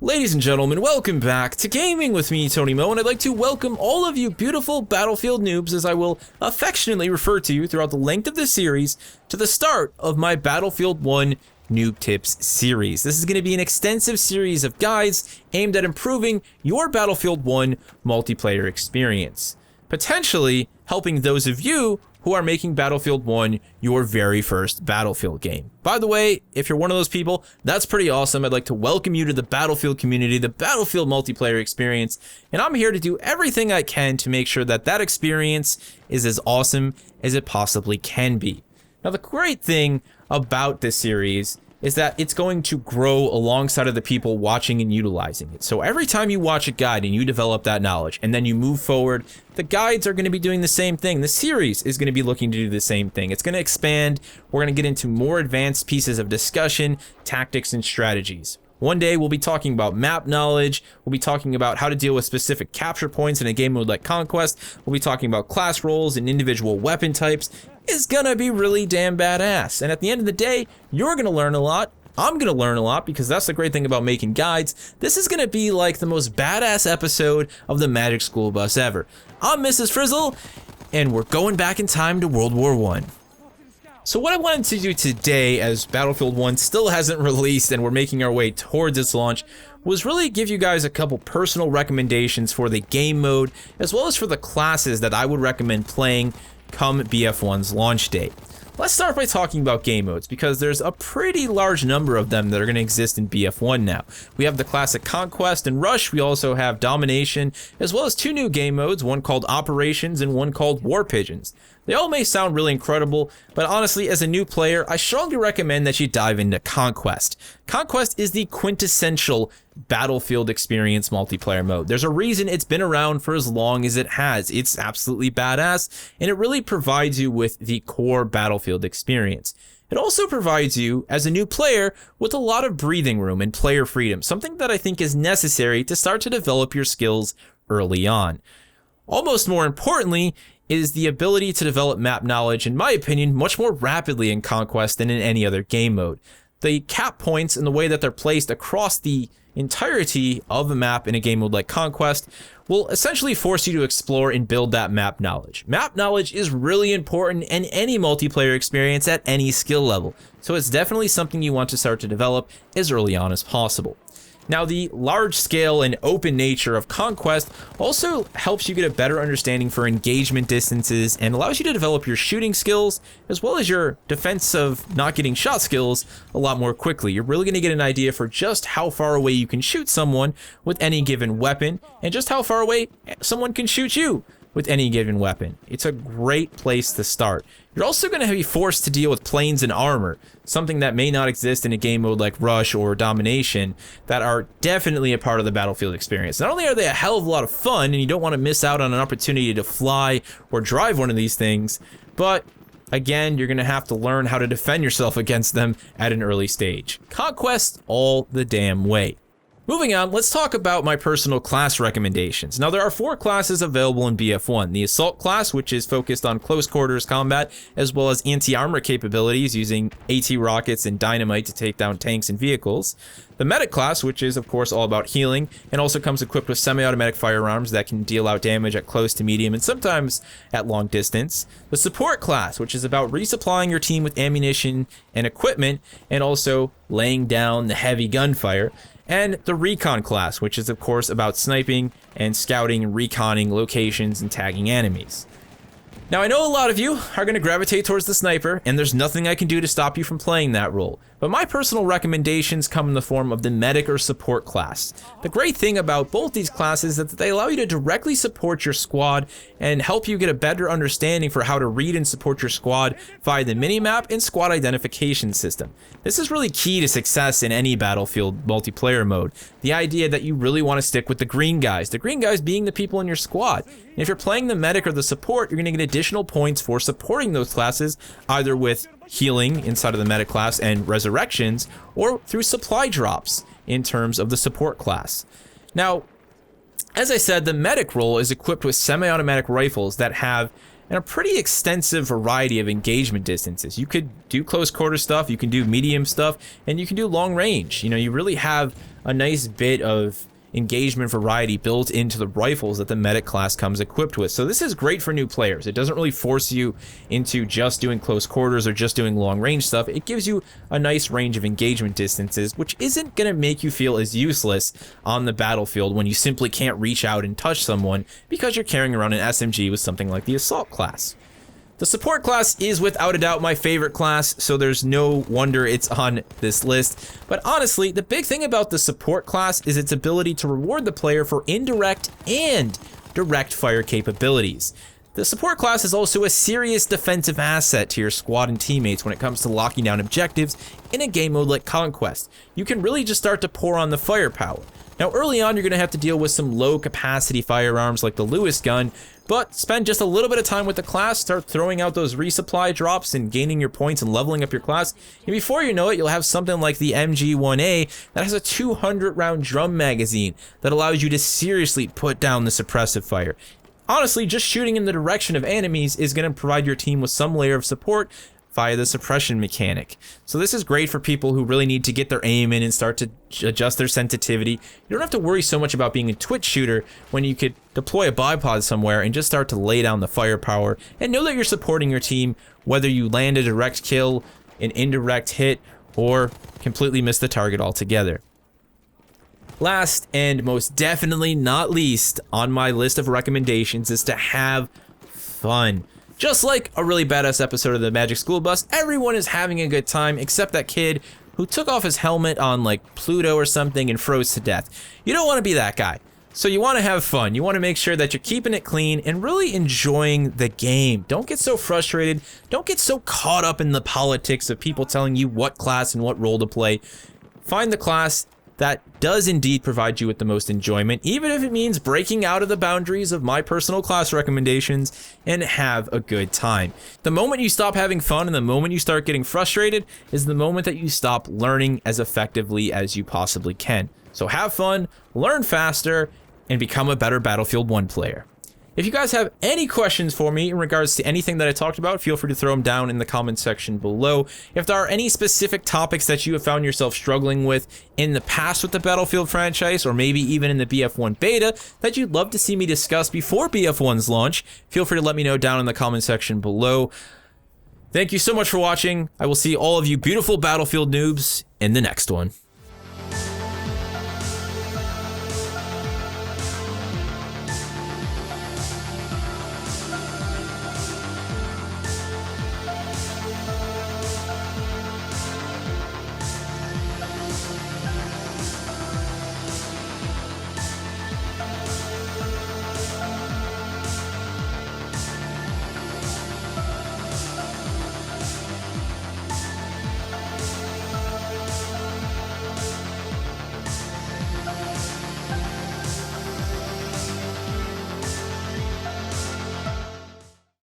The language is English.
Ladies and gentlemen, welcome back to Gaming with me, Tony Mo, and I'd like to welcome all of you beautiful Battlefield noobs, as I will affectionately refer to you throughout the length of this series, to the start of my Battlefield 1 Noob Tips series. This is going to be an extensive series of guides aimed at improving your Battlefield 1 multiplayer experience, potentially helping those of you who are making Battlefield 1 your very first Battlefield game. By the way, if you're one of those people, that's pretty awesome. I'd like to welcome you to the Battlefield community, the Battlefield multiplayer experience, and I'm here to do everything I can to make sure that that experience is as awesome as it possibly can be. Now, the great thing about this series is that it's going to grow alongside of the people watching and utilizing it. So every time you watch a guide and you develop that knowledge and then you move forward, the guides are going to be doing the same thing. The series is going to be looking to do the same thing. It's going to expand. We're going to get into more advanced pieces of discussion, tactics, and strategies. One day we'll be talking about map knowledge, we'll be talking about how to deal with specific capture points in a game mode like Conquest, we'll be talking about class roles and individual weapon types. It's gonna be really damn badass. And at the end of the day, you're gonna learn a lot, I'm gonna learn a lot, because that's the great thing about making guides. This is gonna be like the most badass episode of the Magic School Bus ever. I'm Mrs. Frizzle, and we're going back in time to World War I. So what I wanted to do today, as Battlefield 1 still hasn't released and we're making our way towards its launch, was really give you guys a couple personal recommendations for the game mode, as well as for the classes that I would recommend playing come BF1's launch date. Let's start by talking about game modes, because there's a pretty large number of them that are going to exist in BF1 now. We have the classic Conquest and Rush, we also have Domination, as well as two new game modes, one called Operations and one called War Pigeons. They all may sound really incredible, but honestly, as a new player, I strongly recommend that you dive into Conquest. Conquest is the quintessential Battlefield experience multiplayer mode. There's a reason it's been around for as long as it has. It's absolutely badass, and it really provides you with the core Battlefield experience. It also provides you, as a new player, with a lot of breathing room and player freedom, something that I think is necessary to start to develop your skills early on. Almost more importantly, is the ability to develop map knowledge, in my opinion, much more rapidly in Conquest than in any other game mode. The cap points and the way that they're placed across the entirety of a map in a game mode like Conquest will essentially force you to explore and build that map knowledge. Map knowledge is really important in any multiplayer experience at any skill level, so it's definitely something you want to start to develop as early on as possible. Now, the large scale and open nature of Conquest also helps you get a better understanding for engagement distances and allows you to develop your shooting skills as well as your defensive not getting shot skills a lot more quickly. You're really going to get an idea for just how far away you can shoot someone with any given weapon and just how far away someone can shoot you with any given weapon. It's a great place to start. You're also going to be forced to deal with planes and armor, something that may not exist in a game mode like Rush or Domination, that are definitely a part of the Battlefield experience. Not only are they a hell of a lot of fun, and you don't want to miss out on an opportunity to fly or drive one of these things, but again, you're going to have to learn how to defend yourself against them at an early stage. Conquest all the damn way. Moving on, let's talk about my personal class recommendations. Now, there are 4 classes available in BF1. The Assault class, which is focused on close quarters combat, as well as anti-armor capabilities using AT rockets and dynamite to take down tanks and vehicles. The Medic class, which is of course all about healing, and also comes equipped with semi-automatic firearms that can deal out damage at close to medium and sometimes at long distance. The Support class, which is about resupplying your team with ammunition and equipment, and also laying down the heavy gunfire. And the Recon class, which is of course about sniping and scouting and reconning locations and tagging enemies. Now, I know a lot of you are going to gravitate towards the sniper, and there's nothing I can do to stop you from playing that role. But my personal recommendations come in the form of the Medic or Support class. The great thing about both these classes is that they allow you to directly support your squad and help you get a better understanding for how to read and support your squad via the minimap and squad identification system. This is really key to success in any Battlefield multiplayer mode. The idea that you really want to stick with the green guys being the people in your squad. And if you're playing the Medic or the Support, you're going to get additional points for supporting those classes, either with healing inside of the Medic class and resurrections, or through supply drops in terms of the Support class. Now, as I said, the Medic role is equipped with semi-automatic rifles that have and a pretty extensive variety of engagement distances. You could do close quarter stuff, you can do medium stuff, and you can do long range. You know, you really have a nice bit of engagement variety built into the rifles that the medic class comes equipped with. So this is great for new players. It doesn't really force you into just doing close quarters or just doing long range stuff. It gives you a nice range of engagement distances, which isn't going to make you feel as useless on the battlefield when you simply can't reach out and touch someone because you're carrying around an SMG with something like the assault class. The support class is without a doubt my favorite class, so there's no wonder it's on this list. But honestly, the big thing about the support class is its ability to reward the player for indirect and direct fire capabilities. The support class is also a serious defensive asset to your squad and teammates when it comes to locking down objectives in a game mode like Conquest. You can really just start to pour on the firepower. Now early on you're going to have to deal with some low capacity firearms like the Lewis gun, but spend just a little bit of time with the class, start throwing out those resupply drops and gaining your points and leveling up your class, and before you know it you'll have something like the MG1A that has a 200 round drum magazine that allows you to seriously put down the suppressive fire. Honestly, just shooting in the direction of enemies is going to provide your team with some layer of support via the suppression mechanic. So this is great for people who really need to get their aim in and start to adjust their sensitivity. You don't have to worry so much about being a twitch shooter when you could deploy a bipod somewhere and just start to lay down the firepower and know that you're supporting your team whether you land a direct kill, an indirect hit, or completely miss the target altogether. Last and most definitely not least on my list of recommendations is to have fun. Just like a really badass episode of the Magic School Bus, everyone is having a good time except that kid who took off his helmet on like Pluto or something and froze to death. You don't want to be that guy. So you want to have fun. You want to make sure that you're keeping it clean and really enjoying the game. Don't get so frustrated. Don't get so caught up in the politics of people telling you what class and what role to play. Find the class that does indeed provide you with the most enjoyment, even if it means breaking out of the boundaries of my personal class recommendations, and have a good time. The moment you stop having fun and the moment you start getting frustrated is the moment that you stop learning as effectively as you possibly can. So have fun, learn faster, and become a better Battlefield 1 player. If you guys have any questions for me in regards to anything that I talked about, feel free to throw them down in the comment section below. If there are any specific topics that you have found yourself struggling with in the past with the Battlefield franchise, or maybe even in the BF1 beta, that you'd love to see me discuss before BF1's launch, feel free to let me know down in the comment section below. Thank you so much for watching. I will see all of you beautiful Battlefield noobs in the next one.